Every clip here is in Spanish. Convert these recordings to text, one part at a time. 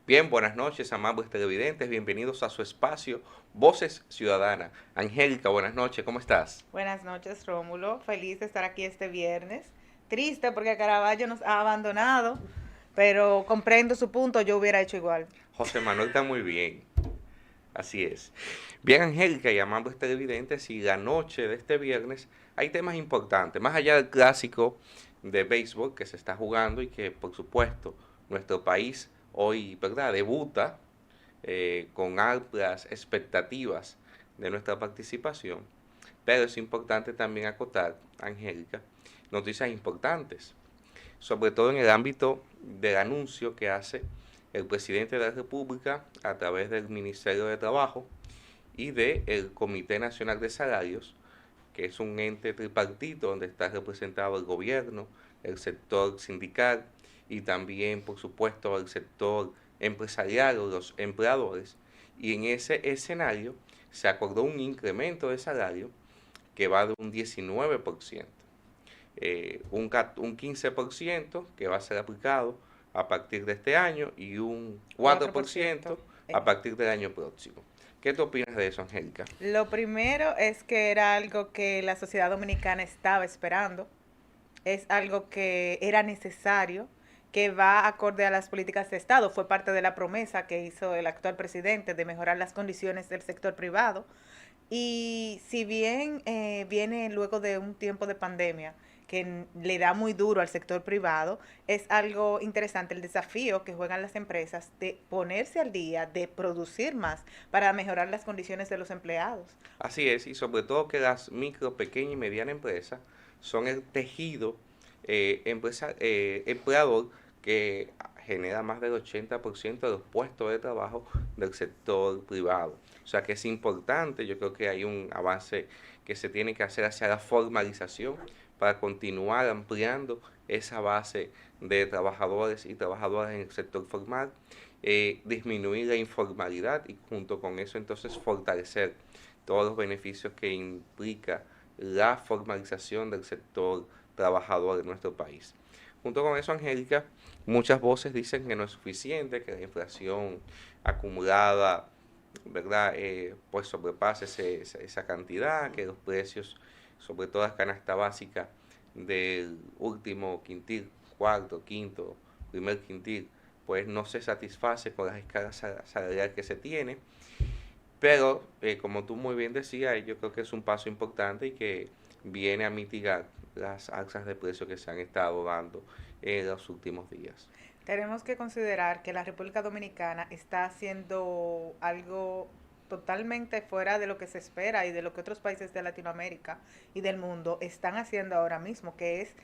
Bien, buenas noches, amables televidentes. Bienvenidos a su espacio Voces Ciudadanas. Angélica, buenas noches, ¿cómo estás? Buenas noches, Rómulo. Feliz de estar aquí este viernes. Triste porque Caravaggio nos ha abandonado, pero comprendo su punto, yo hubiera hecho igual. José Manuel está muy bien, así es. Bien, Angélica y amables televidentes, y la noche de este viernes hay temas importantes, más allá del clásico de béisbol que se está jugando y que, por supuesto, nuestro país hoy, ¿verdad?, debuta con amplias expectativas de nuestra participación. Pero es importante también acotar, Angélica, noticias importantes, sobre todo en el ámbito del anuncio que hace el presidente de la República a través del Ministerio de Trabajo y del Comité Nacional de Salarios, que es un ente tripartito donde está representado el gobierno, el sector sindical y también, por supuesto, el sector empresarial o los empleadores. Y en ese escenario se acordó un incremento de salario que va de un 19%, un 15% que va a ser aplicado a partir de este año y un 4%. 4% a partir del año próximo. ¿Qué tú opinas de eso, Angélica? Lo primero es que era algo que la sociedad dominicana estaba esperando, es algo que era necesario, que va acorde a las políticas de Estado. Fue parte de la promesa que hizo el actual presidente de mejorar las condiciones del sector privado. Y si bien viene luego de un tiempo de pandemia que le da muy duro al sector privado, es algo interesante el desafío que juegan las empresas de ponerse al día, de producir más para mejorar las condiciones de los empleados. Así es, y sobre todo que las micro, pequeñas y medianas empresas son el tejido empleador que genera más del 80% de los puestos de trabajo del sector privado. O sea que es importante, yo creo que hay un avance que se tiene que hacer hacia la formalización para continuar ampliando esa base de trabajadores y trabajadoras en el sector formal, disminuir la informalidad y junto con eso entonces fortalecer todos los beneficios que implica la formalización del sector trabajador de nuestro país. Junto con eso, Angélica, muchas voces dicen que no es suficiente, que la inflación acumulada, ¿verdad?, pues sobrepasa esa cantidad, que los precios, sobre todo las canasta básica del último quintil, cuarto, quinto, primer quintil, pues no se satisface con las escalas salariales que se tiene. Pero, como tú muy bien decías, yo creo que es un paso importante y que viene a mitigar las alzas de precios que se han estado dando en los últimos días. Tenemos que considerar que la República Dominicana está haciendo algo totalmente fuera de lo que se espera y de lo que otros países de Latinoamérica y del mundo están haciendo ahora mismo, que es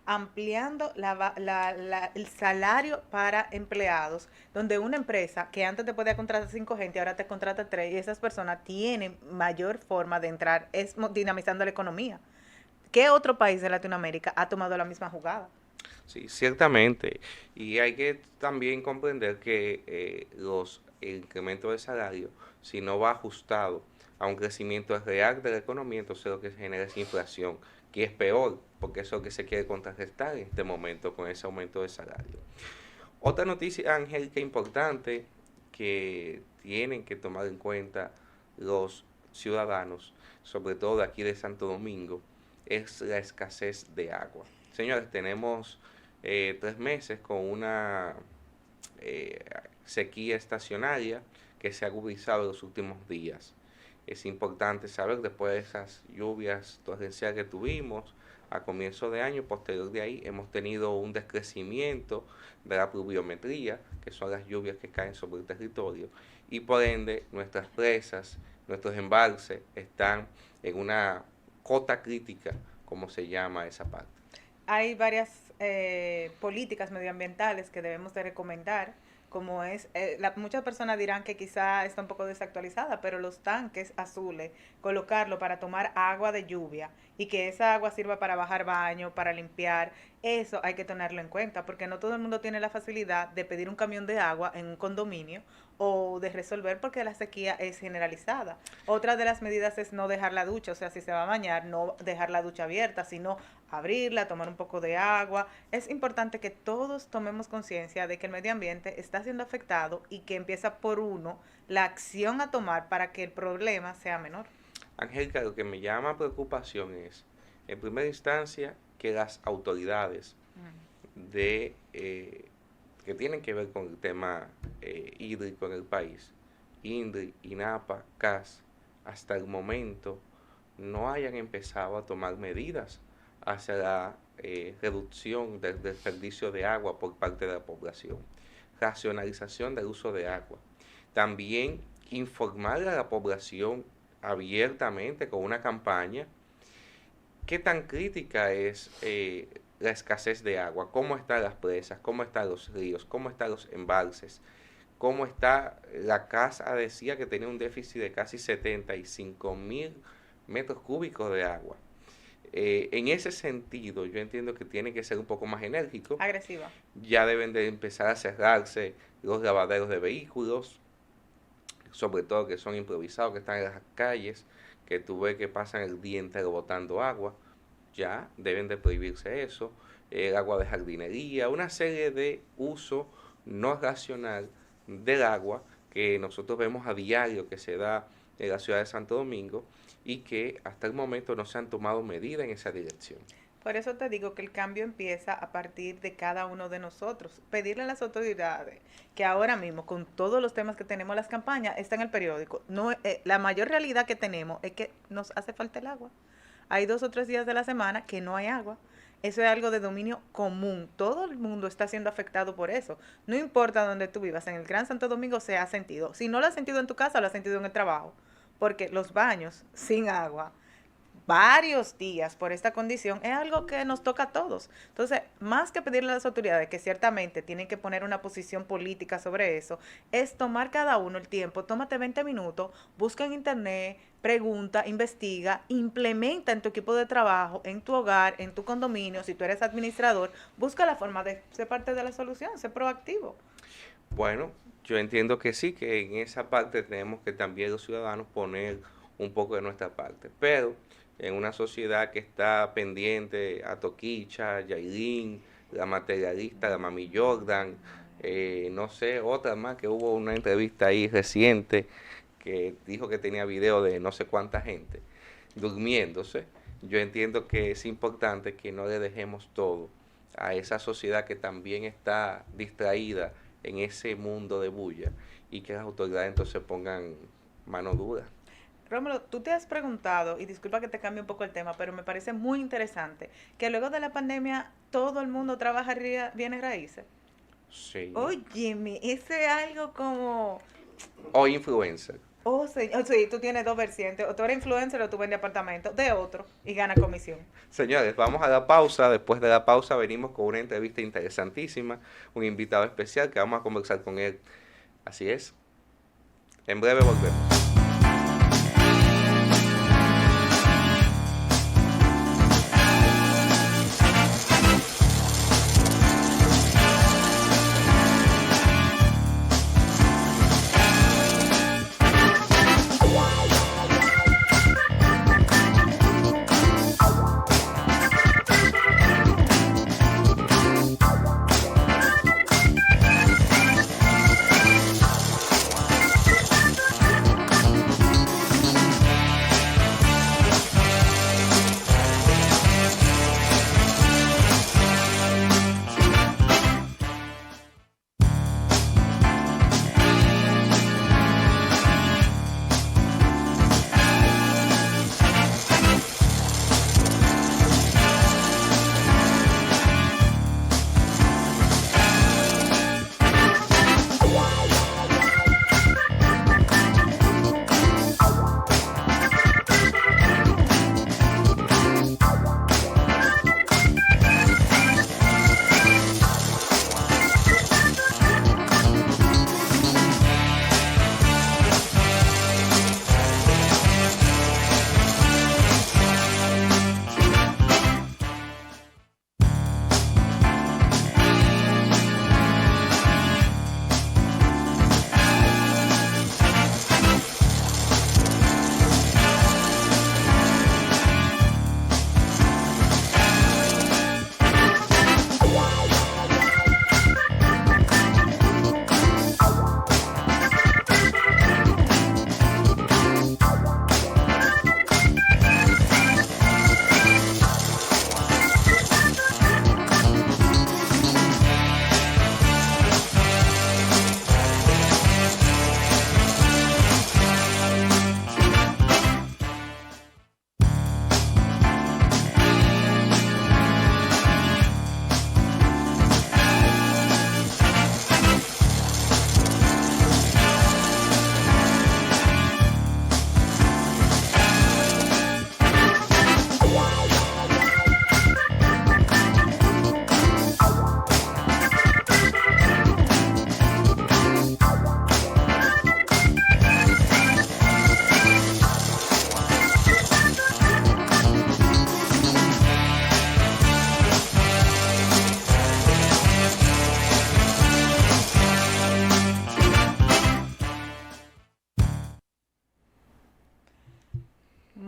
ampliando el salario para empleados, donde una empresa que antes te podía contratar 5 gente, ahora te contrata 3 y esas personas tienen mayor forma de entrar, es dinamizando la economía. ¿Qué otro país de Latinoamérica ha tomado la misma jugada? Sí, ciertamente. Y hay que también comprender que el incremento de salario, si no va ajustado a un crecimiento real de la economía, entonces lo que se genera es inflación, que es peor, porque eso es lo que se quiere contrarrestar en este momento con ese aumento de salario. Otra noticia, Angélica, importante que tienen que tomar en cuenta los ciudadanos, sobre todo de aquí de Santo Domingo, es la escasez de agua. Señores, tenemos 3 meses con una eh, sequía estacionaria que se ha agudizado en los últimos días. Es importante saber, después de esas lluvias torrenciales que tuvimos a comienzo de año, posterior de ahí, hemos tenido un descrecimiento de la pluviometría, que son las lluvias que caen sobre el territorio, y por ende nuestras presas, nuestros embalses están en una cota crítica, como se llama esa parte. Hay varias políticas medioambientales que debemos de recomendar, como es, muchas personas dirán que quizá está un poco desactualizada, pero los tanques azules, colocarlo para tomar agua de lluvia y que esa agua sirva para bajar baño, para limpiar, Eso hay que tenerlo en cuenta, porque no todo el mundo tiene la facilidad de pedir un camión de agua en un condominio o de resolver porque la sequía es generalizada. Otra de las medidas es no dejar la ducha, o sea, si se va a bañar, no dejar la ducha abierta, sino abrirla, tomar un poco de agua. Es importante que todos tomemos conciencia de que el medio ambiente está siendo afectado y que empieza por uno la acción a tomar para que el problema sea menor. Angélica, lo que me llama preocupación es, en primera instancia, que las autoridades que tienen que ver con el tema hídrico en el país, INDRI, INAPA, CAS, hasta el momento no hayan empezado a tomar medidas hacia la reducción del desperdicio de agua por parte de la población, racionalización del uso de agua. También informar a la población abiertamente con una campaña qué tan crítica es la escasez de agua, cómo están las presas, cómo están los ríos, cómo están los embalses, cómo está la casa. Decía que tenía un déficit de casi 75.000 metros cúbicos de agua. En ese sentido, yo entiendo que tiene que ser un poco más enérgico. Agresiva. Ya deben de empezar a cerrarse los lavaderos de vehículos, sobre todo que son improvisados, que están en las calles, que tú ves que pasan el día entero botando agua. Ya deben de prohibirse eso. El agua de jardinería, una serie de uso no racional del agua que nosotros vemos a diario que se da en la ciudad de Santo Domingo y que hasta el momento no se han tomado medidas en esa dirección. Por eso te digo que el cambio empieza a partir de cada uno de nosotros. Pedirle a las autoridades que ahora mismo, con todos los temas que tenemos, las campañas, está en el periódico. No, la mayor realidad que tenemos es que nos hace falta el agua. Hay 2 o 3 días de la semana que no hay agua. Eso es algo de dominio común. Todo el mundo está siendo afectado por eso. No importa dónde tú vivas, en el Gran Santo Domingo se ha sentido. Si no lo has sentido en tu casa, lo has sentido en el trabajo. Porque los baños sin agua varios días por esta condición es algo que nos toca a todos. Entonces, más que pedirle a las autoridades que ciertamente tienen que poner una posición política sobre eso, es tomar cada uno el tiempo, tómate 20 minutos, busca en internet, pregunta, investiga, implementa en tu equipo de trabajo, en tu hogar, en tu condominio, si tú eres administrador, busca la forma de ser parte de la solución, ser proactivo. Bueno, yo entiendo que sí, que en esa parte tenemos que también los ciudadanos poner un poco de nuestra parte, pero en una sociedad que está pendiente a Toquicha, Yailin, la materialista, la Mami Jordan, no sé, otra más que hubo una entrevista ahí reciente que dijo que tenía video de no sé cuánta gente durmiéndose. Yo entiendo que es importante que no le dejemos todo a esa sociedad que también está distraída en ese mundo de bulla y que las autoridades entonces pongan mano dura. Rómulo, tú te has preguntado, y disculpa que te cambie un poco el tema, pero me parece muy interesante, que luego de la pandemia todo el mundo trabaja bienes raíces. Sí. Óyeme, ese es algo como... O influencer. Oh, señor, sí, tú tienes 2 vertientes, o tú eres influencer o tú vendes apartamentos de otro y ganas comisión. Señores, vamos a la pausa. Después de la pausa venimos con una entrevista interesantísima, un invitado especial que vamos a conversar con él. Así es. En breve volvemos.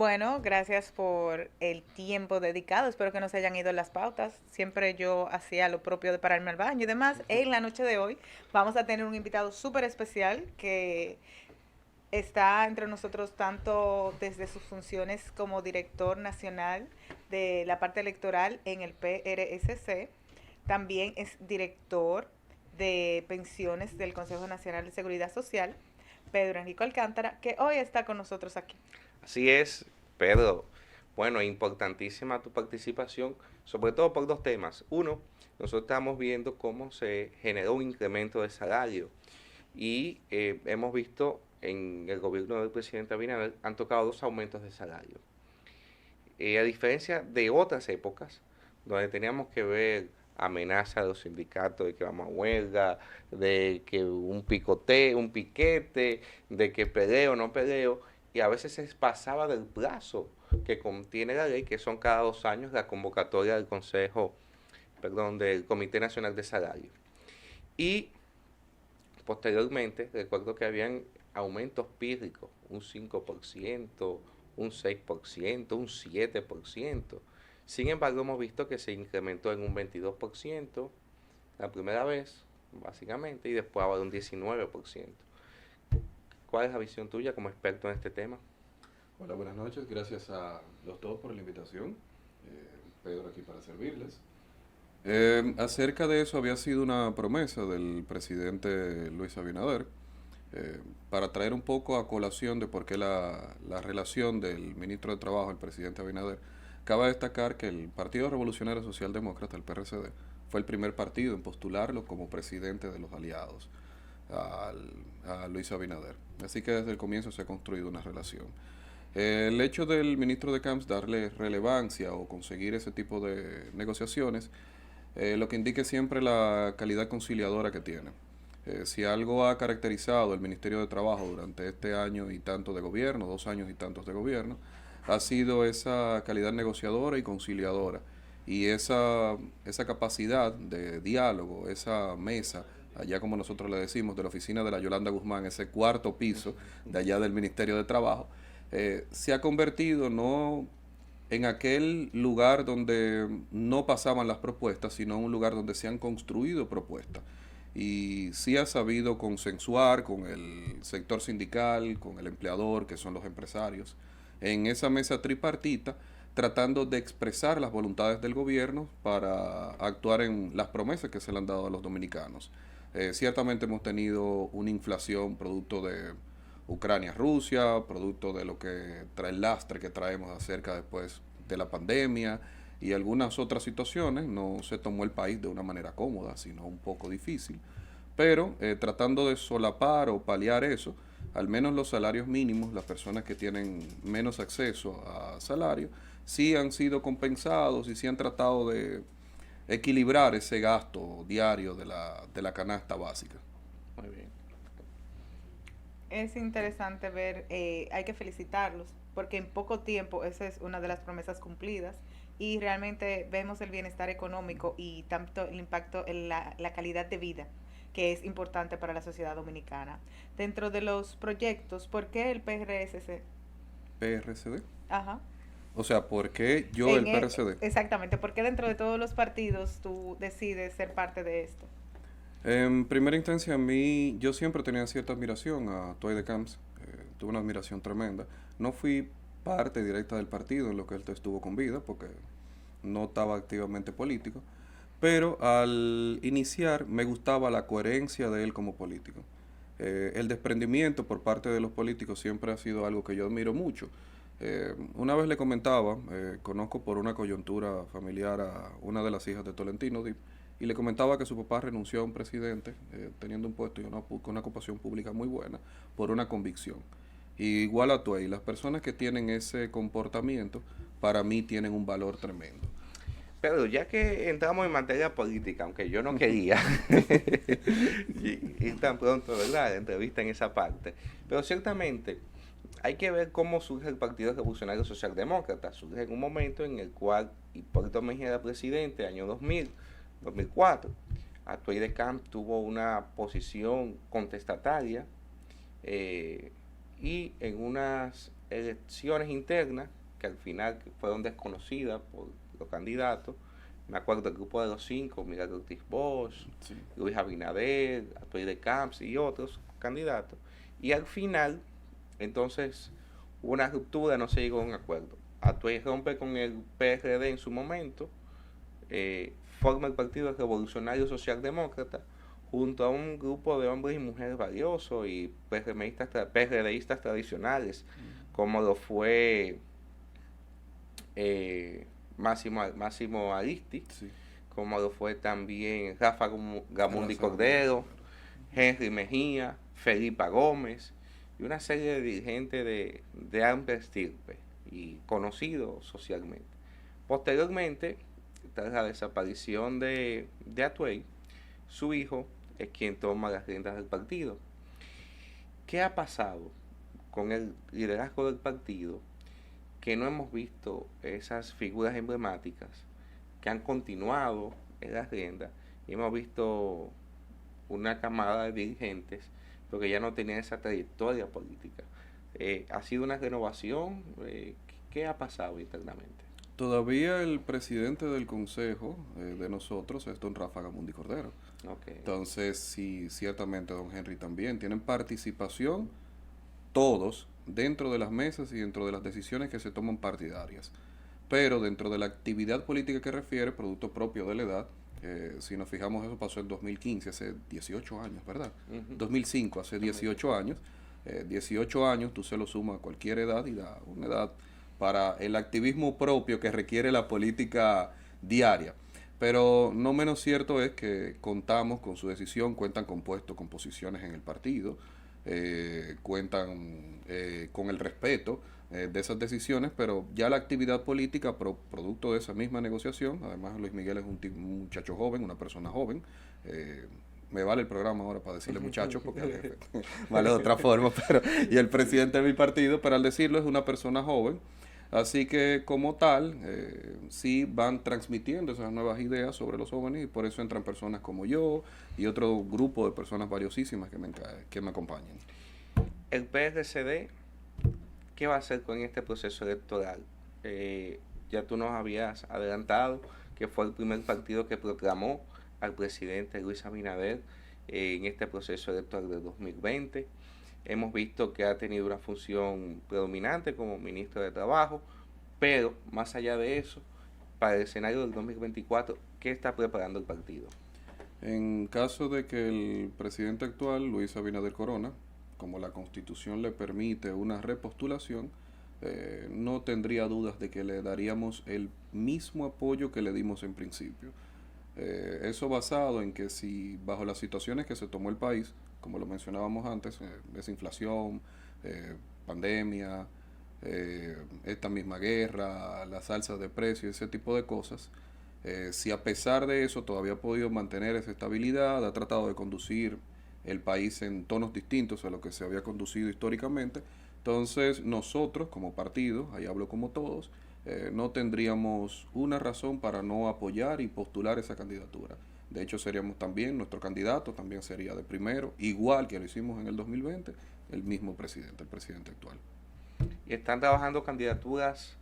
Bueno, gracias por el tiempo dedicado. Espero que no se hayan ido las pautas. Siempre yo hacía lo propio de pararme al baño y demás. En la noche de hoy vamos a tener un invitado súper especial que está entre nosotros tanto desde sus funciones como director nacional de la parte electoral en el PRSC. También es director de pensiones del Consejo Nacional de Seguridad Social, Pedro Enrico Alcántara, que hoy está con nosotros aquí. Así es, Pedro. Bueno, importantísima tu participación, sobre todo por dos temas. Uno, nosotros estamos viendo cómo se generó un incremento de salario y hemos visto en el gobierno del presidente Abinader han tocado dos aumentos de salario. A diferencia de otras épocas, donde teníamos que ver amenazas de los sindicatos de que vamos a huelga, de que un picoteo, un piquete, de que peleo o no peleo, y a veces se pasaba del plazo que contiene la ley, que son cada 2 años la convocatoria del Consejo, perdón, del Comité Nacional de Salario. Y posteriormente, recuerdo que habían aumentos pírricos, un 5%, un 6%, un 7%. Sin embargo, hemos visto que se incrementó en un 22% la primera vez, básicamente, y después ahora un 19%. ¿Cuál es la visión tuya como experto en este tema? Hola, buenas noches. Gracias a los dos por la invitación. Pedro aquí para servirles. Acerca de eso había sido una promesa del presidente Luis Abinader para traer un poco a colación de por qué la relación del ministro de Trabajo, el presidente Abinader. Cabe destacar que el Partido Revolucionario Socialdemócrata, el PRCD, fue el primer partido en postularlo como presidente de los aliados a Luis Abinader. Así que desde el comienzo se ha construido una relación. El hecho del ministro de Camps darle relevancia o conseguir ese tipo de negociaciones, lo que indica siempre la calidad conciliadora que tiene. Si algo ha caracterizado el Ministerio de Trabajo durante este año y tanto de gobierno, 2 años y tantos de gobierno, ha sido esa calidad negociadora y conciliadora y esa capacidad de diálogo, esa mesa, allá como nosotros le decimos, de la oficina de la Yolanda Guzmán, ese cuarto piso de allá del Ministerio de Trabajo, se ha convertido no en aquel lugar donde no pasaban las propuestas, sino en un lugar donde se han construido propuestas. Y sí ha sabido consensuar con el sector sindical, con el empleador, que son los empresarios, en esa mesa tripartita, tratando de expresar las voluntades del gobierno para actuar en las promesas que se le han dado a los dominicanos. Ciertamente hemos tenido una inflación producto de Ucrania-Rusia, producto de lo que trae el lastre que traemos acerca después de la pandemia y algunas otras situaciones. No se tomó el país de una manera cómoda, sino un poco difícil. Pero tratando de solapar o paliar eso, al menos los salarios mínimos, las personas que tienen menos acceso a salario, sí han sido compensados y sí han tratado de equilibrar ese gasto diario de la canasta básica. Muy bien. Es interesante ver, hay que felicitarlos, porque en poco tiempo esa es una de las promesas cumplidas y realmente vemos el bienestar económico y tanto el impacto en la calidad de vida, que es importante para la sociedad dominicana. Dentro de los proyectos, ¿por qué el PRSC? ¿PRCD? Ajá. O sea, ¿por qué yo el PRCD? Exactamente, ¿por qué dentro de todos los partidos tú decides ser parte de esto? En primera instancia, a mí, yo siempre tenía cierta admiración a Toy de Camps, tuve una admiración tremenda. No fui parte directa del partido en lo que él estuvo con vida, porque no estaba activamente político, pero al iniciar me gustaba la coherencia de él como político. El desprendimiento por parte de los políticos siempre ha sido algo que yo admiro mucho. Una vez le comentaba, conozco por una coyuntura familiar a una de las hijas de Tolentino Dip, y le comentaba que su papá renunció a un presidente, teniendo un puesto y una ocupación pública muy buena, por una convicción. Y igual a Tuey, las personas que tienen ese comportamiento, para mí tienen un valor tremendo. Pedro, ya que entramos en materia política, aunque yo no quería ir tan pronto, ¿verdad?, la entrevista en esa parte, pero ciertamente hay que ver cómo surge el Partido Revolucionario Socialdemócrata. Surge en un momento en el cual Hipólito Mejía era presidente, año 2000, 2004. Atuey de Camps tuvo una posición contestataria y en unas elecciones internas que al final fueron desconocidas por los candidatos. Me acuerdo del grupo de los 5, Miguel Ortiz Bosch, Sí. Luis Abinader, Atuey de Camps y otros candidatos. Y al final, entonces, hubo una ruptura, no se llegó a un acuerdo. Atuey rompe con el PRD en su momento, forma el Partido Revolucionario Socialdemócrata, junto a un grupo de hombres y mujeres valiosos y PRDistas tradicionales, como lo fue Máximo Aristi, Sí. como lo fue también Rafa Gamundi Rafa Cordero, Gamundi. Henry Mejía, Felipa Gómez y una serie de dirigentes de amplia estirpe y conocidos socialmente. Posteriormente, tras la desaparición de Atuey, su hijo es quien toma las riendas del partido. ¿Qué ha pasado con el liderazgo del partido? Que no hemos visto esas figuras emblemáticas que han continuado en las riendas y hemos visto una camada de dirigentes pero que ya no tenían esa trayectoria política. ¿Ha sido una renovación? ¿Qué ha pasado internamente? Todavía el presidente del consejo de nosotros es don Rafa Gamundi Cordero. Okay. Entonces, sí, ciertamente don Henry también. Tienen participación todos dentro de las mesas y dentro de las decisiones que se toman partidarias. Pero dentro de la actividad política que refiere, producto propio de la edad, si nos fijamos, eso pasó en 2015, hace 18 años, ¿verdad? 2005, hace 18 años. 18 años, tú se lo sumas a cualquier edad y da una edad para el activismo propio que requiere la política diaria. Pero no menos cierto es que contamos con su decisión, cuentan con puestos, con posiciones en el partido, cuentan con el respeto de esas decisiones, pero ya la actividad política producto de esa misma negociación, además Luis Miguel es un muchacho joven, una persona joven, me vale el programa ahora para decirle muchacho, porque al jefe vale de otra forma, pero, y el presidente de mi partido, pero al decirlo es una persona joven, así que como tal, sí van transmitiendo esas nuevas ideas sobre los jóvenes y por eso entran personas como yo y otro grupo de personas valiosísimas que me acompañan. El PRCD, ¿qué va a hacer con este proceso electoral? Ya tú nos habías adelantado que fue el primer partido que proclamó al presidente Luis Abinader en este proceso electoral de 2020. Hemos visto que ha tenido una función predominante como ministro de Trabajo, pero más allá de eso, para el escenario del 2024, ¿qué está preparando el partido? En caso de que el presidente actual, Luis Abinader Corona, como la Constitución le permite una repostulación, no tendría dudas de que le daríamos el mismo apoyo que le dimos en principio. Eso basado en que si bajo las situaciones que se tomó el país, como lo mencionábamos antes, desinflación, pandemia, esta misma guerra, las alzas de precios, ese tipo de cosas, si a pesar de eso todavía ha podido mantener esa estabilidad, ha tratado de conducir el país en tonos distintos a lo que se había conducido históricamente, entonces nosotros como partido, ahí hablo como todos, no tendríamos una razón para no apoyar y postular esa candidatura. De hecho, seríamos también, nuestro candidato también sería de primero, igual que lo hicimos en el 2020, el mismo presidente, el presidente actual. ¿Y están trabajando candidaturas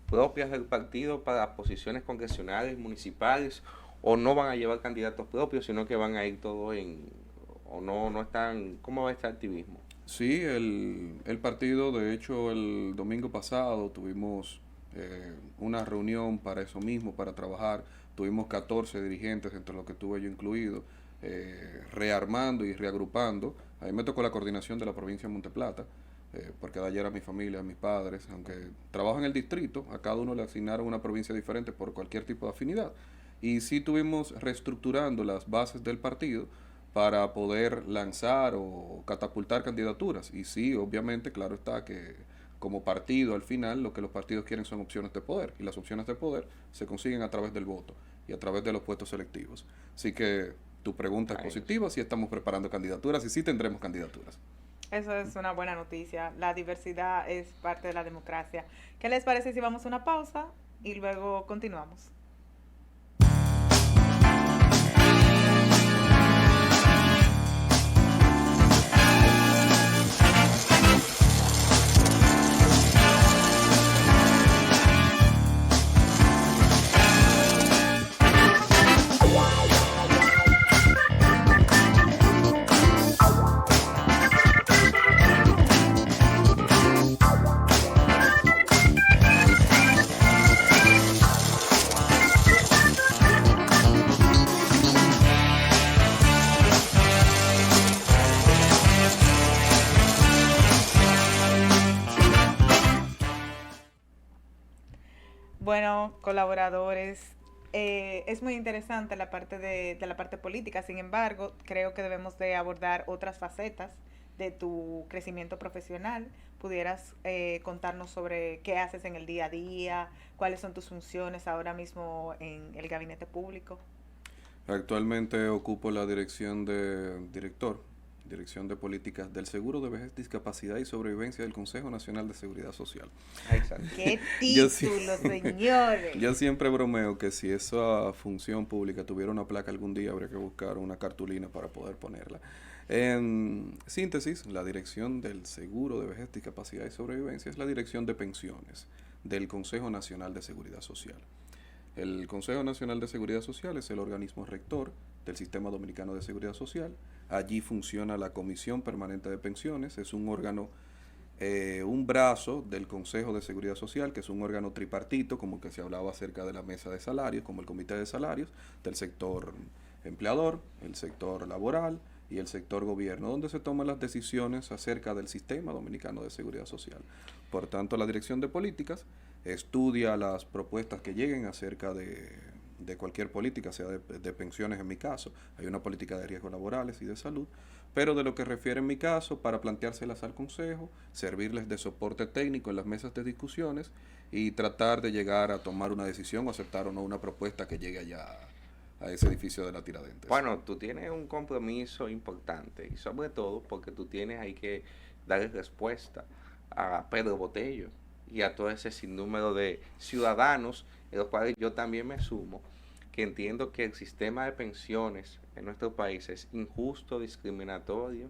propias del partido para posiciones congresionales, municipales, o no van a llevar candidatos propios, sino que van a ir todos o no están, ¿cómo va este activismo? Sí, el partido, de hecho, el domingo pasado tuvimos una reunión para eso mismo, para trabajar. Tuvimos 14 dirigentes, entre los que tuve yo incluido, rearmando y reagrupando. A mí me tocó la coordinación de la provincia de Monteplata, porque de ayer a mi familia, a mis padres, aunque trabajo en el distrito, a cada uno le asignaron una provincia diferente por cualquier tipo de afinidad. Y sí tuvimos reestructurando las bases del partido para poder lanzar o catapultar candidaturas. Y sí, obviamente, claro está que como partido, al final, lo que los partidos quieren son opciones de poder. Y las opciones de poder se consiguen a través del voto y a través de los puestos selectivos. Así que tu pregunta es positiva, sí estamos preparando candidaturas y sí tendremos candidaturas. Eso es una buena noticia. La diversidad es parte de la democracia. ¿Qué les parece si vamos a una pausa y luego continuamos? gobierno, colaboradores. Es muy interesante la parte de la parte política, sin embargo, creo que debemos de abordar otras facetas de tu crecimiento profesional. ¿Pudieras contarnos sobre qué haces en el día a día, cuáles son tus funciones ahora mismo en el gabinete público? Actualmente ocupo la dirección de políticas del Seguro de Vejez, Discapacidad y Sobrevivencia del Consejo Nacional de Seguridad Social. Exacto. ¡Qué Yo sí- título, señores! Yo siempre bromeo que si esa función pública tuviera una placa algún día, habría que buscar una cartulina para poder ponerla. En síntesis, la dirección del Seguro de Vejez, Discapacidad y Sobrevivencia es la dirección de pensiones del Consejo Nacional de Seguridad Social. El Consejo Nacional de Seguridad Social es el organismo rector del Sistema Dominicano de Seguridad Social. Allí funciona la Comisión Permanente de Pensiones, es un órgano, un brazo del Consejo de Seguridad Social, que es un órgano tripartito, como que se hablaba acerca de la mesa de salarios, como el Comité de Salarios, del sector empleador, el sector laboral y el sector gobierno, donde se toman las decisiones acerca del Sistema Dominicano de Seguridad Social. Por tanto, la Dirección de Políticas estudia las propuestas que lleguen acerca de cualquier política, sea de pensiones en mi caso, hay una política de riesgos laborales y de salud, pero de lo que refiere en mi caso, para planteárselas al Consejo, servirles de soporte técnico en las mesas de discusiones y tratar de llegar a tomar una decisión o aceptar o no una propuesta que llegue allá a ese edificio de la Tiradentes. Bueno, tú tienes un compromiso importante y sobre todo porque tú tienes ahí que darle respuesta a Pedro Botello y a todo ese sinnúmero de ciudadanos, en los cuales yo también me sumo, que entiendo que el sistema de pensiones en nuestro país es injusto, discriminatorio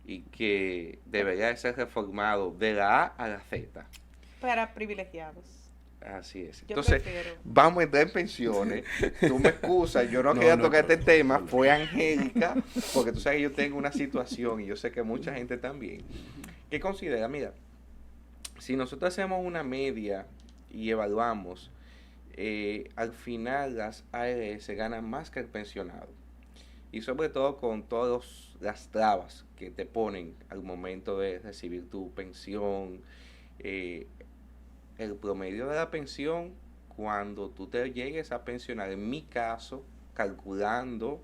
y que debería de ser reformado de la A a la Z. Para privilegiados. Así es. Yo Entonces, prefiero. vamos a entrar en pensiones. Tú me excusas, yo no No, quería no, tocar este pero- tema, fue Angélica, porque tú sabes que yo tengo una situación y yo sé que mucha gente también, que considera, mira, si nosotros hacemos una media y evaluamos, al final las ARS ganan más que el pensionado. Y sobre todo con todas las trabas que te ponen al momento de recibir tu pensión. El promedio de la pensión, cuando tú te llegues a pensionar, en mi caso, calculando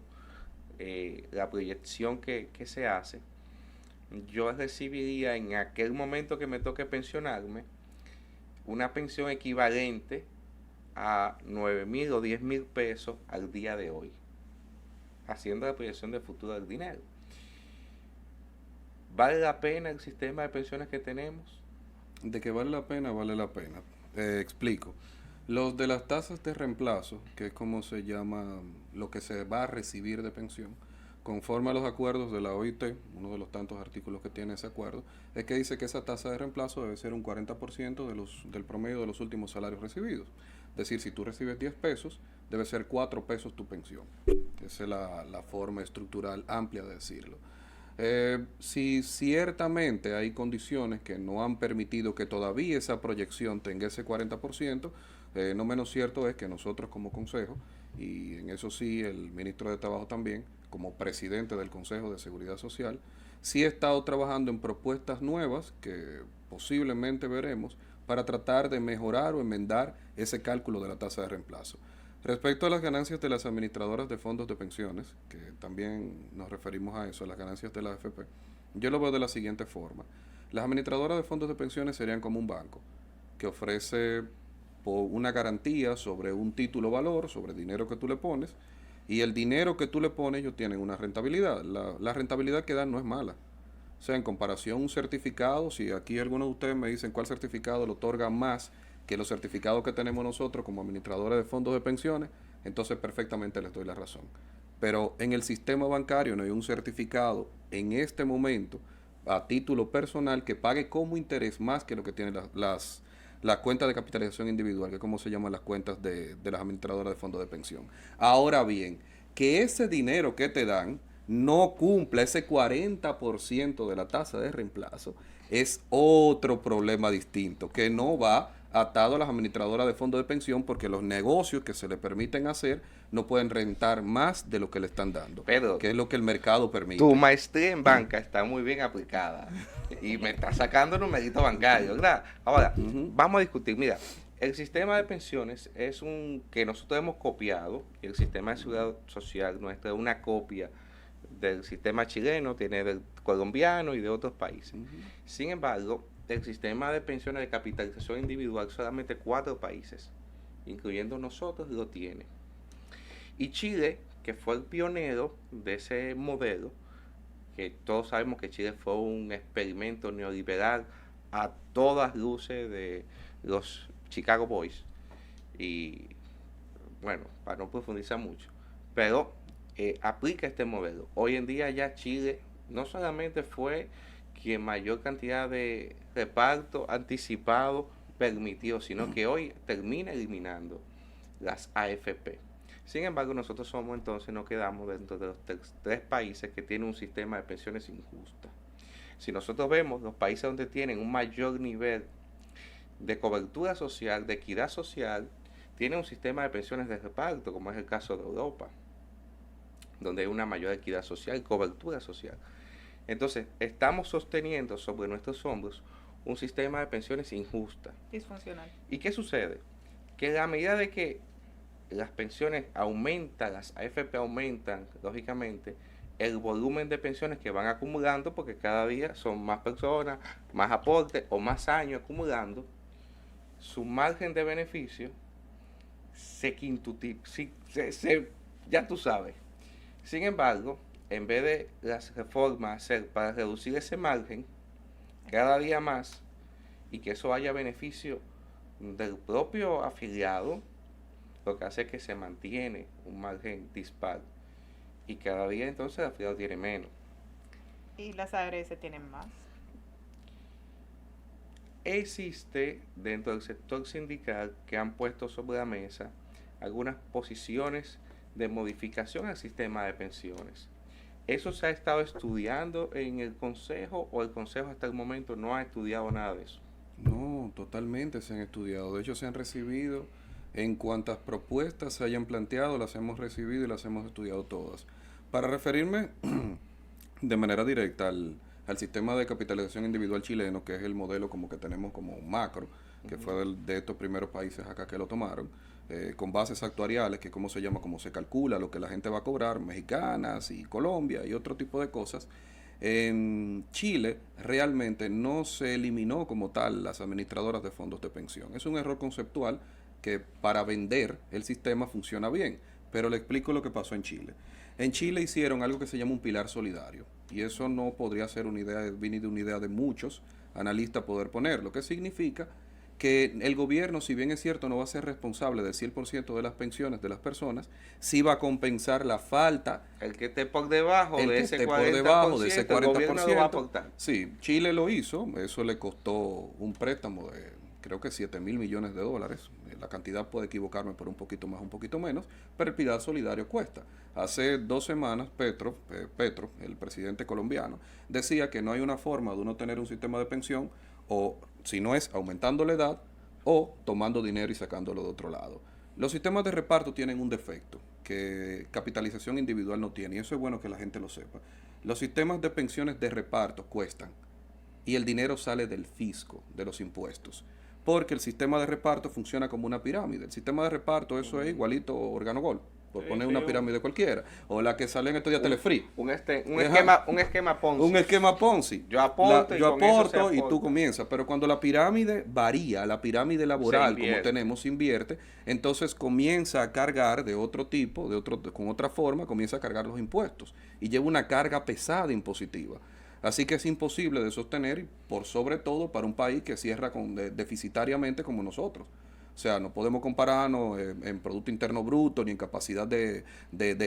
la proyección que se hace, yo recibiría en aquel momento que me toque pensionarme una pensión equivalente a 9,000 o 10,000 pesos al día de hoy, haciendo la proyección de futuro del dinero. ¿Vale la pena el sistema de pensiones que tenemos? De que vale la pena, vale la pena. Explico. Los de las tasas de reemplazo, que es como se llama lo que se va a recibir de pensión, conforme a los acuerdos de la OIT, uno de los tantos artículos que tiene ese acuerdo, es que dice que esa tasa de reemplazo debe ser un 40% del promedio de los últimos salarios recibidos. Es decir, si tú recibes 10 pesos, debe ser 4 pesos tu pensión. Esa es la forma estructural amplia de decirlo. Si ciertamente hay condiciones que no han permitido que todavía esa proyección tenga ese 40%, no menos cierto es que nosotros como Consejo, y en eso sí el ministro de Trabajo también, como presidente del Consejo de Seguridad Social, sí he estado trabajando en propuestas nuevas que posiblemente veremos para tratar de mejorar o enmendar ese cálculo de la tasa de reemplazo. Respecto a las ganancias de las administradoras de fondos de pensiones, que también nos referimos a eso, las ganancias de la AFP, yo lo veo de la siguiente forma. Las administradoras de fondos de pensiones serían como un banco que ofrece una garantía sobre un título valor, sobre el dinero que tú le pones, y el dinero que tú le pones ellos tienen una rentabilidad. La rentabilidad que dan no es mala. O sea, en comparación a un certificado, si aquí algunos de ustedes me dicen cuál certificado le otorga más que los certificados que tenemos nosotros como administradores de fondos de pensiones, entonces perfectamente les doy la razón. Pero en el sistema bancario no hay un certificado en este momento a título personal que pague como interés más que lo que tienen las cuentas de capitalización individual, que es como se llaman las cuentas de las administradoras de fondos de pensión. Ahora bien, que ese dinero que te dan no cumpla ese 40% de la tasa de reemplazo es otro problema distinto, que no va atado a las administradoras de fondos de pensión porque los negocios que se le permiten hacer no pueden rentar más de lo que le están dando, Pedro, que es lo que el mercado permite. Tu maestría en banca está muy bien aplicada y me está sacando numeritos bancarios, ¿verdad? Ahora, vamos a discutir. Mira, el sistema de pensiones es un que nosotros hemos copiado, y el sistema de seguridad social nuestro es una copia del sistema chileno, tiene del colombiano y de otros países. Sin embargo, el sistema de pensiones de capitalización individual solamente 4 países, incluyendo nosotros, lo tiene. Y Chile, que fue el pionero de ese modelo, que todos sabemos que Chile fue un experimento neoliberal a todas luces de los Chicago Boys, y bueno, para no profundizar mucho, pero aplica este modelo. Hoy en día ya Chile no solamente fue quien mayor cantidad de reparto anticipado permitió, sino que hoy termina eliminando las AFP. Sin embargo, nosotros somos entonces, nos quedamos dentro de los 3 países que tienen un sistema de pensiones injusto. Si nosotros vemos los países donde tienen un mayor nivel de cobertura social, de equidad social, tienen un sistema de pensiones de reparto, como es el caso de Europa, donde hay una mayor equidad social, cobertura social. Entonces, estamos sosteniendo sobre nuestros hombros un sistema de pensiones injusta. Disfuncional. ¿Y qué sucede? Que a medida de que las pensiones aumentan, las AFP aumentan, lógicamente, el volumen de pensiones que van acumulando, porque cada día son más personas, más aportes o más años acumulando, su margen de beneficio se quintuplica, ya tú sabes. Sin embargo, en vez de las reformas hacer para reducir ese margen cada día más y que eso haya beneficio del propio afiliado, lo que hace es que se mantiene un margen dispar y cada día entonces el afiliado tiene menos. Y las ARS tienen más. Existe dentro del sector sindical que han puesto sobre la mesa algunas posiciones de modificación al sistema de pensiones. ¿Eso se ha estado estudiando en el Consejo o el Consejo hasta el momento no ha estudiado nada de eso? No, totalmente se han estudiado. De hecho, se han recibido, en cuantas propuestas se hayan planteado, las hemos recibido y las hemos estudiado todas. Para referirme de manera directa al sistema de capitalización individual chileno, que es el modelo como que tenemos como un macro, que fue de estos primeros países acá que lo tomaron, con bases actuariales, que cómo se llama, cómo se calcula lo que la gente va a cobrar, mexicanas y Colombia y otro tipo de cosas. En Chile realmente no se eliminó como tal las administradoras de fondos de pensión. Es un error conceptual que para vender el sistema funciona bien, pero le explico lo que pasó en Chile. En Chile hicieron algo que se llama un pilar solidario, y eso no podría ser una idea, viene de una idea de muchos analistas poder ponerlo, que significa que el gobierno, si bien es cierto, no va a ser responsable del 100% de las pensiones de las personas, sí va a compensar la falta. El que esté por debajo de ese 40%, el gobierno lo va a aportar. Sí, Chile lo hizo, eso le costó un préstamo de creo que 7.000 millones de dólares. La cantidad puede equivocarme por un poquito más, un poquito menos, pero el pilar solidario cuesta. Hace 2 semanas Petro, el presidente colombiano, decía que no hay una forma de uno tener un sistema de pensión, o si no es aumentando la edad o tomando dinero y sacándolo de otro lado. Los sistemas de reparto tienen un defecto que capitalización individual no tiene, y eso es bueno que la gente lo sepa. Los sistemas de pensiones de reparto cuestan y el dinero sale del fisco, de los impuestos, porque el sistema de reparto funciona como una pirámide. El sistema de reparto, eso es igualito Organogol, por poner una pirámide cualquiera, o la que sale en estos días Telefree. Un esquema Ponzi. Un esquema Ponzi. Yo aporto y tú comienzas, pero cuando la pirámide varía, la pirámide laboral como tenemos se invierte, entonces comienza a cargar de otro tipo, con otra forma, comienza a cargar los impuestos y lleva una carga pesada impositiva. Así que es imposible de sostener, por sobre todo para un país que cierra deficitariamente como nosotros. O sea, no podemos compararnos en Producto Interno Bruto ni en capacidad de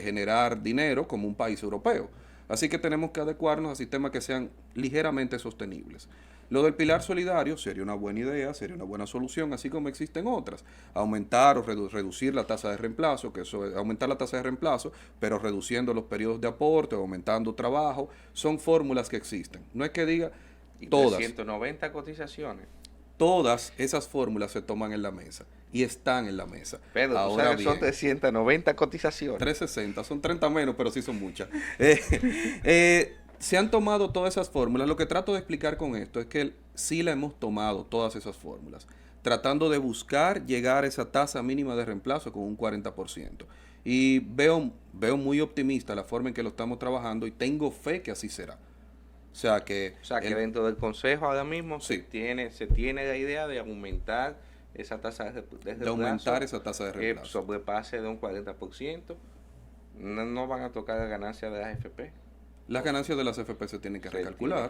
generar dinero como un país europeo. Así que tenemos que adecuarnos a sistemas que sean ligeramente sostenibles. Lo del pilar solidario sería una buena idea, sería una buena solución, así como existen otras. Aumentar o reducir la tasa de reemplazo, que eso es aumentar la tasa de reemplazo, pero reduciendo los periodos de aporte, aumentando trabajo, son fórmulas que existen. No es que diga todas. 190 cotizaciones. Todas esas fórmulas se toman en la mesa y están en la mesa. Pero ahora bien, son 390 cotizaciones. 360, son 30 menos, pero sí son muchas. Se han tomado todas esas fórmulas. Lo que trato de explicar con esto es que sí la hemos tomado, todas esas fórmulas. tratando de buscar llegar a esa tasa mínima de reemplazo con un 40%. Y veo muy optimista la forma en que lo estamos trabajando y tengo fe que así será. O sea que dentro del Consejo ahora mismo sí, se tiene la idea de aumentar esa tasa de reemplazo. De aumentar esa tasa de reemplazo. Que sobrepase de un 40%. No van a tocar la ganancia de las AFP. Las ganancias de las AFP se tienen que recalcular.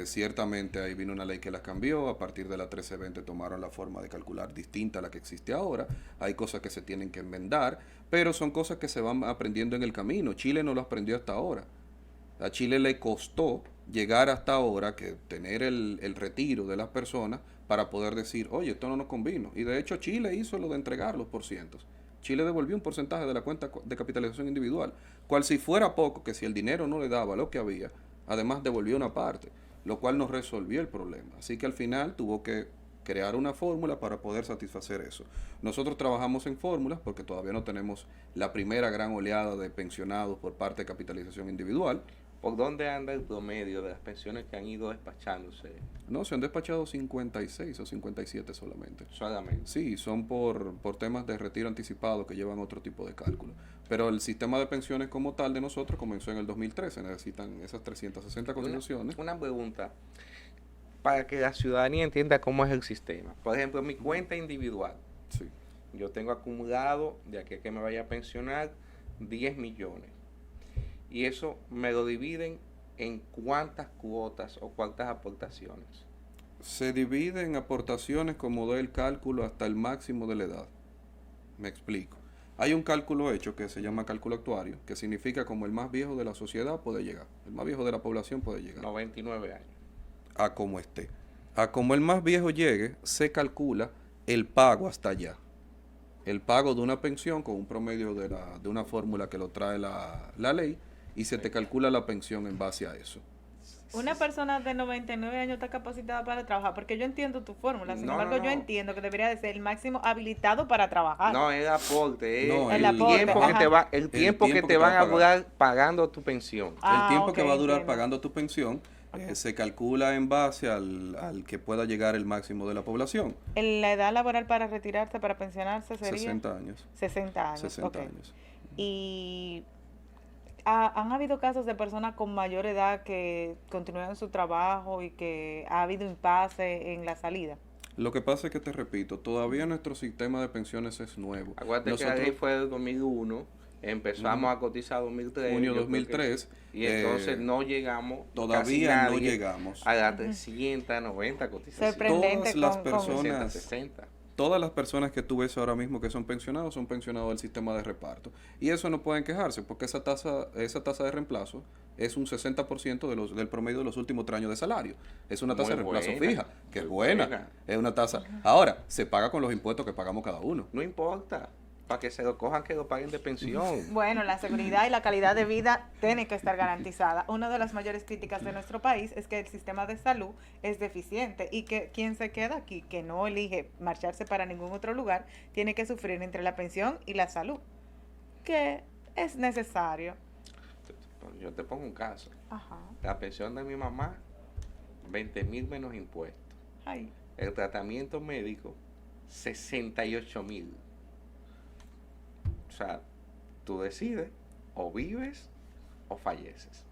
Ciertamente ahí vino una ley que las cambió, a partir de la 1320 tomaron la forma de calcular distinta a la que existe ahora, hay cosas que se tienen que enmendar, pero son cosas que se van aprendiendo en el camino. Chile no lo aprendió hasta ahora. A Chile le costó llegar hasta ahora, que tener el retiro de las personas para poder decir, oye, esto no nos convino. Y de hecho Chile hizo lo de entregar los porcientos. Chile devolvió un porcentaje de la cuenta de capitalización individual, cual si fuera poco, que si el dinero no le daba lo que había, además devolvió una parte, lo cual no resolvió el problema. Así que al final tuvo que crear una fórmula para poder satisfacer eso. Nosotros trabajamos en fórmulas porque todavía no tenemos la primera gran oleada de pensionados por parte de capitalización individual. ¿Por dónde anda el promedio de las pensiones que han ido despachándose? No, se han despachado 56 o 57 solamente. Solamente. Sí, son por temas de retiro anticipado que llevan otro tipo de cálculo. Pero el sistema de pensiones como tal de nosotros comenzó en el 2013. Necesitan esas 360 cotizaciones. Una pregunta, para que la ciudadanía entienda cómo es el sistema. Por ejemplo, en mi cuenta individual, sí, yo tengo acumulado, de aquí a que me vaya a pensionar, 10 millones. Y eso me lo dividen en cuántas cuotas o cuántas aportaciones. Se divide en aportaciones como da el cálculo hasta el máximo de la edad. Me explico. Hay un cálculo hecho que se llama cálculo actuario, que significa como el más viejo de la sociedad puede llegar. El más viejo de la población puede llegar. 99 años. A como esté. A como el más viejo llegue, se calcula el pago hasta allá. El pago de una pensión con un promedio de una fórmula que lo trae la ley, y se te calcula la pensión en base a eso. Una persona de 99 años está capacitada para trabajar, porque yo entiendo tu fórmula, sin embargo yo entiendo que debería de ser el máximo habilitado para trabajar. No, el aporte, el tiempo que te van a durar pagando tu pensión. El tiempo que va a durar pagando tu pensión se calcula en base al que pueda llegar el máximo de la población. La edad laboral para retirarse, para pensionarse sería 60 años. 60 años. 60 años. Y han habido casos de personas con mayor edad que continúan en su trabajo y que ha habido impasse en la salida. Lo que pasa es que, te repito, todavía nuestro sistema de pensiones es nuevo. Acuérdate que la ley fue del 2001, empezamos a cotizar 2003. Junio 2003. Y entonces no llegamos, todavía no llegamos a las 390 cotizaciones. Sorprendente. Todas las personas que tú ves ahora mismo que son pensionados del sistema de reparto. Y eso no pueden quejarse porque esa tasa de reemplazo es un 60% del promedio de los últimos 3 años de salario. Es una tasa de reemplazo fija, que es buena. Es una tasa. Ahora, se paga con los impuestos que pagamos cada uno. No importa. Para que se lo cojan, que lo paguen de pensión. Bueno, la seguridad y la calidad de vida tiene que estar garantizada. Una de las mayores críticas de nuestro país es que el sistema de salud es deficiente y que quien se queda aquí, que no elige marcharse para ningún otro lugar, tiene que sufrir entre la pensión y la salud, que es necesario. Yo te pongo un caso. Ajá. La pensión de mi mamá, 20,000 menos impuestos. Ay. El tratamiento médico, 68,000. O sea, tú decides, o vives o falleces.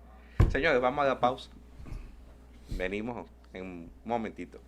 Señores, vamos a la pausa. Venimos en un momentito.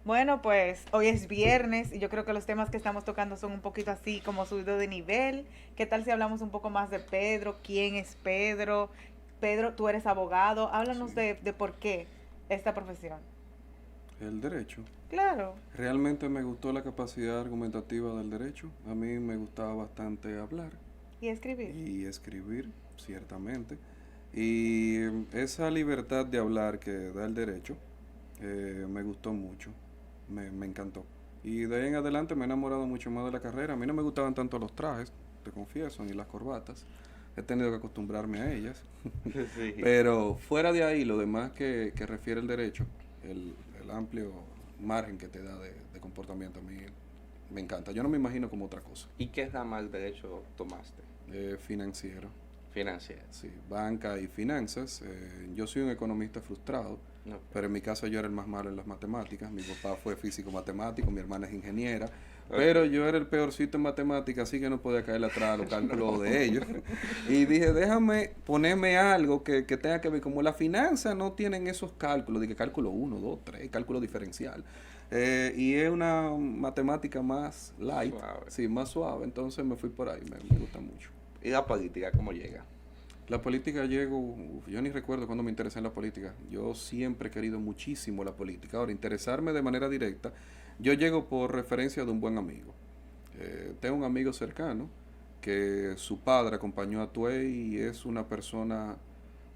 Bueno, pues hoy es viernes y yo creo que los temas que estamos tocando son un poquito así como subido de nivel. ¿Qué tal si hablamos un poco más de Pedro? ¿Quién es Pedro? Pedro, tú eres abogado. Háblanos Sí. de por qué esta profesión. El derecho. Claro. Realmente me gustó la capacidad argumentativa del derecho. A mí me gustaba bastante hablar Y escribir. y escribir, ciertamente. Y esa libertad de hablar que da el derecho me gustó mucho, me encantó. Y de ahí en adelante me he enamorado mucho más de la carrera. A mí no me gustaban tanto los trajes, te confieso, ni las corbatas. He tenido que acostumbrarme a ellas. Sí. Pero fuera de ahí, lo demás que refiere el derecho, el amplio margen que te da de comportamiento, a mí me encanta. Yo no me imagino como otra cosa. ¿Y qué rama del derecho tomaste? Financiero, Financiera. sí, banca y finanzas. Yo soy un economista frustrado, No. pero en mi caso yo era el más malo en las matemáticas. Mi papá fue físico matemático, mi hermana es ingeniera, Ok. pero yo era el peorcito en matemáticas, así que no podía caerle atrás a los cálculos de ellos. Y dije, déjame ponerme algo que tenga que ver, como las finanzas no tienen esos cálculos, de que cálculo 1, 2, 3, cálculo diferencial. Y es una matemática más light, Suave. sí, más suave, entonces me fui por ahí, me gusta mucho. ¿Y la política cómo llega? La política yo ni recuerdo cuando me interesé en la política. Yo siempre he querido muchísimo la política. Ahora, interesarme de manera directa, yo llego por referencia de un buen amigo. Tengo un amigo cercano que su padre acompañó a Tuey y es una persona,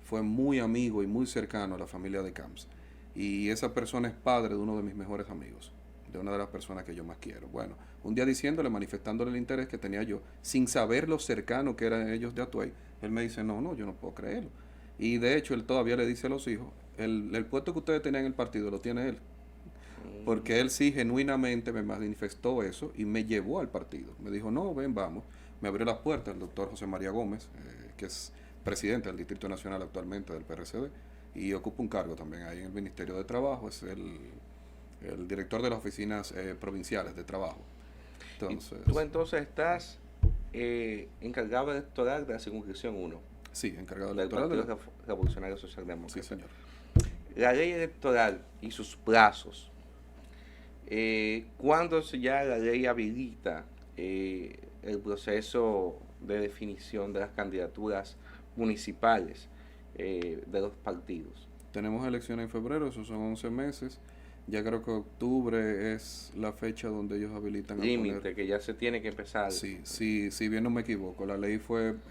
fue muy amigo y muy cercano a la familia de Camps. Y esa persona es padre de uno de mis mejores amigos, de una de las personas que yo más quiero. Bueno, un día diciéndole, manifestándole el interés que tenía yo, sin saber lo cercano que eran ellos de Atuey, él me dice, no, yo no puedo creerlo. Y de hecho, él todavía le dice a los hijos, el puesto que ustedes tenían en el partido lo tiene él. Porque él sí genuinamente me manifestó eso y me llevó al partido. Me dijo, no, ven, vamos. Me abrió las puertas el doctor José María Gómez, que es presidente del Distrito Nacional actualmente del PRCD, y ocupa un cargo también ahí en el Ministerio de Trabajo, es el director de las oficinas provinciales de trabajo. Entonces, Tú entonces estás encargado electoral de la circunscripción 1 sí, encargado del electoral Partido Revolucionario Socialdemócrata. Sí, señor. La ley electoral y sus plazos, ¿cuándo ya la ley habilita el proceso de definición de las candidaturas municipales de los partidos? Tenemos elecciones en febrero, esos son 11 meses. Ya creo que octubre es la fecha donde ellos habilitan a Límite, poner. que ya se tiene que empezar. Sí, sí, si bien no me equivoco, la ley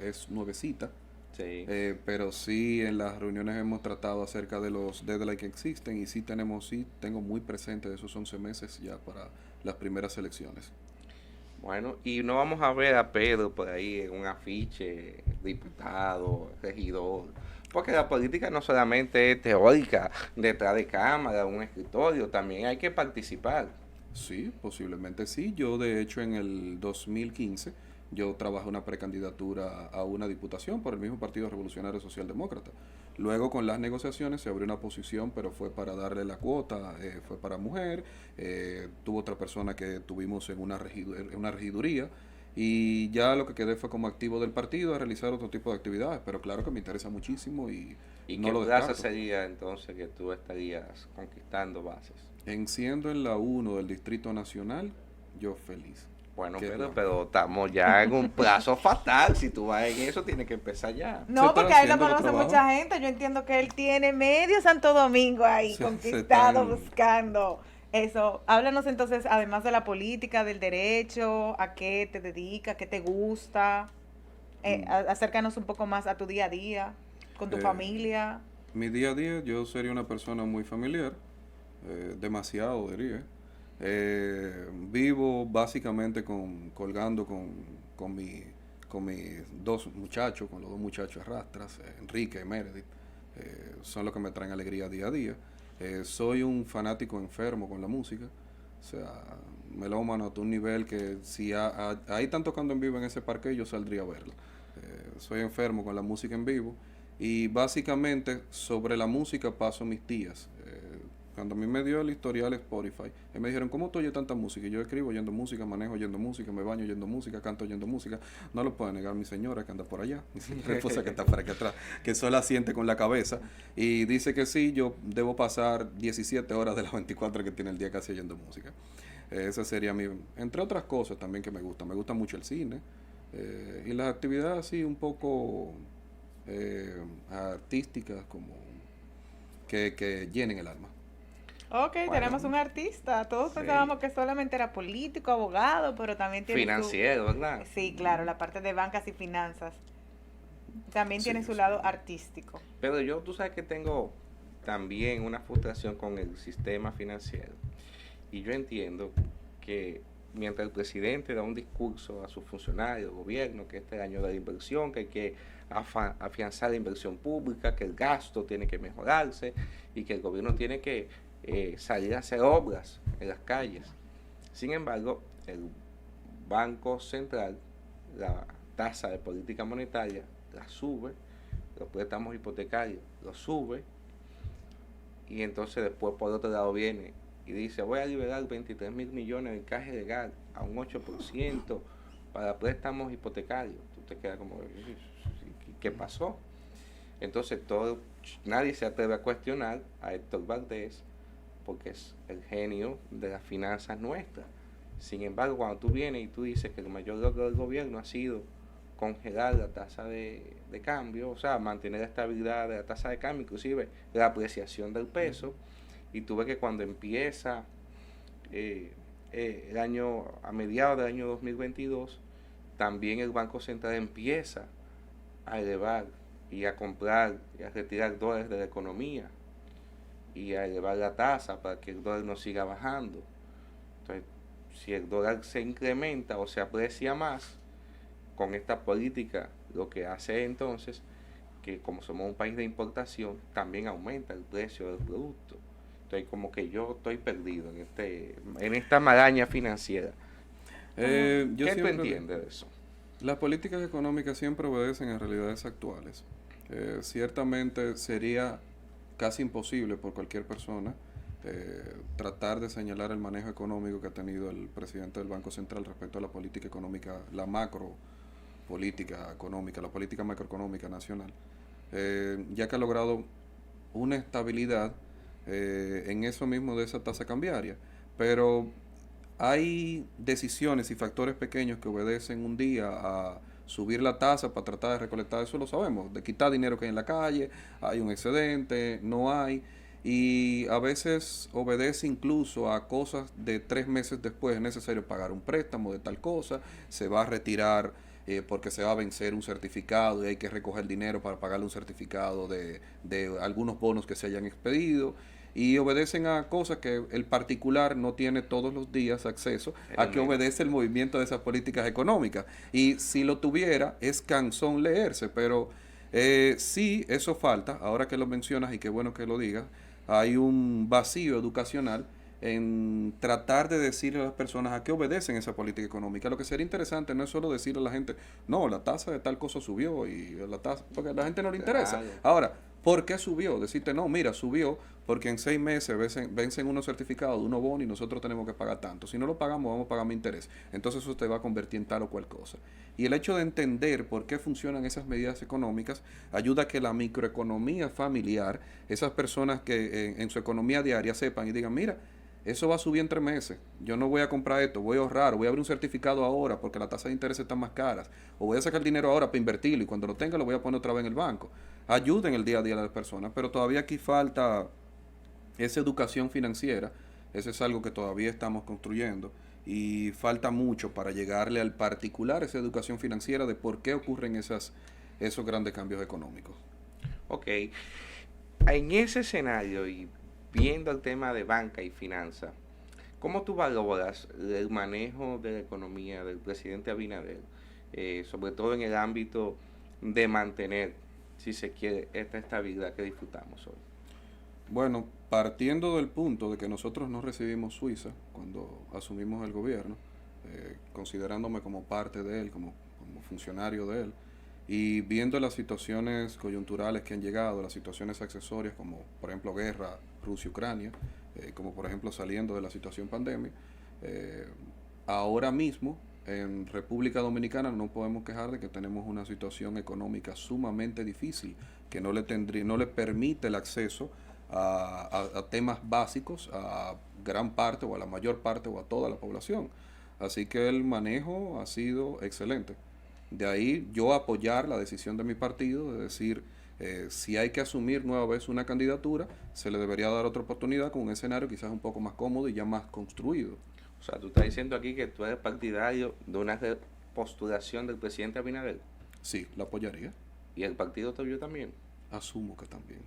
es nuevecita, Sí. pero sí en las reuniones hemos tratado acerca de los deadlines que existen y sí tengo muy presente esos 11 meses ya para las primeras elecciones. Bueno, y no vamos a ver a Pedro por ahí en un afiche, diputado, regidor, porque la política no solamente es teórica, detrás de cámara, un escritorio, también hay que participar. Sí, posiblemente sí. Yo de hecho en el 2015 yo trabajé una precandidatura a una diputación por el mismo Partido Revolucionario Socialdemócrata. Luego con las negociaciones se abrió una posición, pero fue para darle la cuota, fue para mujer, tuvo otra persona que tuvimos en una regiduría y ya lo que quedé fue como activo del partido a realizar otro tipo de actividades, pero claro que me interesa muchísimo y ¿Y no qué lo plaza descarto. sería entonces que tú estarías conquistando bases? Siendo en la 1 del Distrito Nacional, yo feliz. Bueno, Qué Pedro, bueno. pero estamos ya en un plazo fatal. Si tú vas en eso, tienes que empezar ya. Se No, están porque ahí lo haciendo los conoce trabajos. mucha gente. Yo entiendo que él tiene medio Santo Domingo ahí, Se conquistado, están- buscando eso. Háblanos entonces, además de la política, del derecho, a qué te dedicas, qué te gusta. Acércanos un poco más a tu día a día, con tu Eh, familia. Mi día a día, yo sería una persona muy familiar, demasiado diría. Vivo básicamente colgando con mis dos muchachos, con los dos muchachos arrastras, Enrique y Meredith, son los que me traen alegría día a día. Soy un fanático enfermo con la música, o sea, melómano a un nivel que si ahí están tocando en vivo en ese parque, yo saldría a verlo. Soy enfermo con la música en vivo y básicamente sobre la música paso mis días. Cuando a mí me dio el historial Spotify, me dijeron, ¿cómo tú oyes tanta música? Y yo escribo oyendo música, manejo oyendo música, me baño oyendo música, canto oyendo música. No lo puede negar mi señora que anda por allá, mi esposa que está por aquí atrás, que solo asiente con la cabeza. Y dice que sí, yo debo pasar 17 horas de las 24 que tiene el día casi oyendo música. Esa sería mi... Entre otras cosas también que me gusta. Me gusta mucho el cine. Y las actividades así un poco artísticas como que llenen el alma. Ok, Bueno, tenemos un artista. Todos sí. pensábamos que solamente era político, abogado, pero también tiene Financiero, ¿verdad? Sí, claro, la parte de bancas y finanzas. También Sí, tiene su sí. lado artístico. Pero yo, tú sabes que tengo también una frustración con el sistema financiero. Y yo entiendo que mientras el presidente da un discurso a sus funcionarios, gobierno, que este es el año de la inversión, que hay que afianzar la inversión pública, que el gasto tiene que mejorarse y que el gobierno tiene que salir a hacer obras en las calles. Sin embargo, el Banco Central, la tasa de política monetaria, la sube, los préstamos hipotecarios los sube, y entonces después por otro lado viene y dice, voy a liberar 23 mil millones de caja legal a un 8% para préstamos hipotecarios. Tú te quedas como, ¿qué pasó? Entonces nadie se atreve a cuestionar a Héctor Valdés porque es el genio de las finanzas nuestras. Sin embargo, cuando tú vienes y tú dices que el mayor logro del gobierno ha sido congelar la tasa de cambio, o sea, mantener la estabilidad de la tasa de cambio, inclusive la apreciación del peso, y tú ves que cuando empieza el año, a mediados del año 2022, también el Banco Central empieza a elevar y a comprar y a retirar dólares de la economía y a elevar la tasa para que el dólar no siga bajando. Entonces, si el dólar se incrementa o se aprecia más con esta política, lo que hace entonces que como somos un país de importación, también aumenta el precio del producto. Entonces, como que yo estoy perdido en esta maraña financiera. Yo ¿Qué tú siempre entiendes de eso? Las políticas económicas siempre obedecen a realidades actuales. Ciertamente sería casi imposible por cualquier persona tratar de señalar el manejo económico que ha tenido el presidente del Banco Central respecto a la política económica, la macro política económica, la política macroeconómica nacional, ya que ha logrado una estabilidad en eso mismo de esa tasa cambiaria. Pero hay decisiones y factores pequeños que obedecen un día a subir la tasa para tratar de recolectar, eso lo sabemos, de quitar dinero que hay en la calle, hay un excedente, no hay, y a veces obedece incluso a cosas de 3 meses después, es necesario pagar un préstamo de tal cosa, se va a retirar porque se va a vencer un certificado y hay que recoger dinero para pagarle un certificado de algunos bonos que se hayan expedido, y obedecen a cosas que el particular no tiene todos los días acceso a que obedece el movimiento de esas políticas económicas. Y si lo tuviera, es cansón leerse, pero sí, eso falta, ahora que lo mencionas y qué bueno que lo digas, hay un vacío educacional en tratar de decirle a las personas a qué obedecen esa política económica. Lo que sería interesante no es solo decirle a la gente, no, la tasa de tal cosa subió y la tasa, porque a la gente no le interesa. Claro. Ahora, ¿por qué subió? Decirte, no, mira, subió porque en 6 meses vencen unos certificados de unos bonos y nosotros tenemos que pagar tanto. Si no lo pagamos, vamos a pagar más interés. Entonces eso te va a convertir en tal o cual cosa. Y el hecho de entender por qué funcionan esas medidas económicas ayuda a que la microeconomía familiar, esas personas que en su economía diaria sepan y digan, mira, eso va a subir en 3 meses. Yo no voy a comprar esto, voy a ahorrar, voy a abrir un certificado ahora porque la tasa de interés está más caras. O voy a sacar dinero ahora para invertirlo y cuando lo tenga lo voy a poner otra vez en el banco. Ayuden el día a día de las personas, pero todavía aquí falta esa educación financiera. Eso es algo que todavía estamos construyendo y falta mucho para llegarle al particular esa educación financiera de por qué ocurren esos grandes cambios económicos. Ok, en ese escenario y viendo el tema de banca y finanza, ¿cómo tú valoras el manejo de la economía del presidente Abinader, sobre todo en el ámbito de mantener, si se quiere, esta estabilidad que disfrutamos hoy? Bueno, partiendo del punto de que nosotros no recibimos Suiza cuando asumimos el gobierno, considerándome como parte de él, como funcionario de él, y viendo las situaciones coyunturales que han llegado, las situaciones accesorias como por ejemplo guerra Rusia-Ucrania, como por ejemplo saliendo de la situación pandemia. Ahora mismo en República Dominicana no podemos quejar de que tenemos una situación económica sumamente difícil, que no le permite el acceso a temas básicos a gran parte o a la mayor parte o a toda la población. Así que el manejo ha sido excelente. De ahí yo apoyar la decisión de mi partido de decir, si hay que asumir nueva vez una candidatura, se le debería dar otra oportunidad con un escenario quizás un poco más cómodo y ya más construido. O sea, tú estás diciendo aquí que tú eres partidario de una postulación del presidente Abinader. Sí, la apoyaría. ¿Y el partido tuyo también? Asumo que también.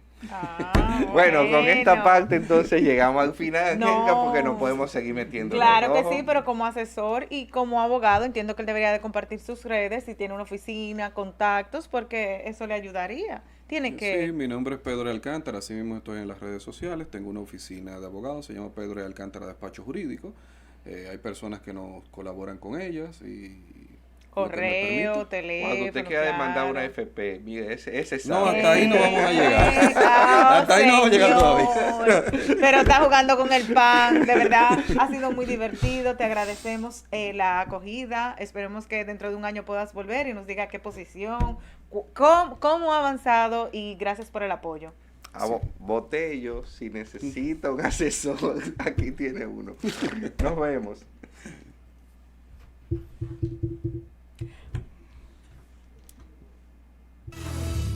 Bueno, con esta parte entonces llegamos al final, No. Angélica, porque no podemos seguir metiendo. Claro que sí, pero como asesor y como abogado entiendo que él debería de compartir sus redes, si tiene una oficina, contactos, porque eso le ayudaría. Tiene que... Sí, mi nombre es Pedro Alcántara, así mismo estoy en las redes sociales, tengo una oficina de abogados, se llama Pedro Alcántara Despacho Jurídico, hay personas que nos colaboran con ellas y... Correo, teléfono. Cuando usted quiera demandar una FP, mire, ese No, sabe. hasta ahí no vamos a llegar. Hasta ahí no vamos a llegar todavía. Pero está jugando con el pan, de verdad, ha sido muy divertido, te agradecemos la acogida, esperemos que dentro de un año puedas volver y nos diga qué posición, cómo ha avanzado y gracias por el apoyo. Botello, si necesita un asesor, aquí tiene uno. Nos vemos.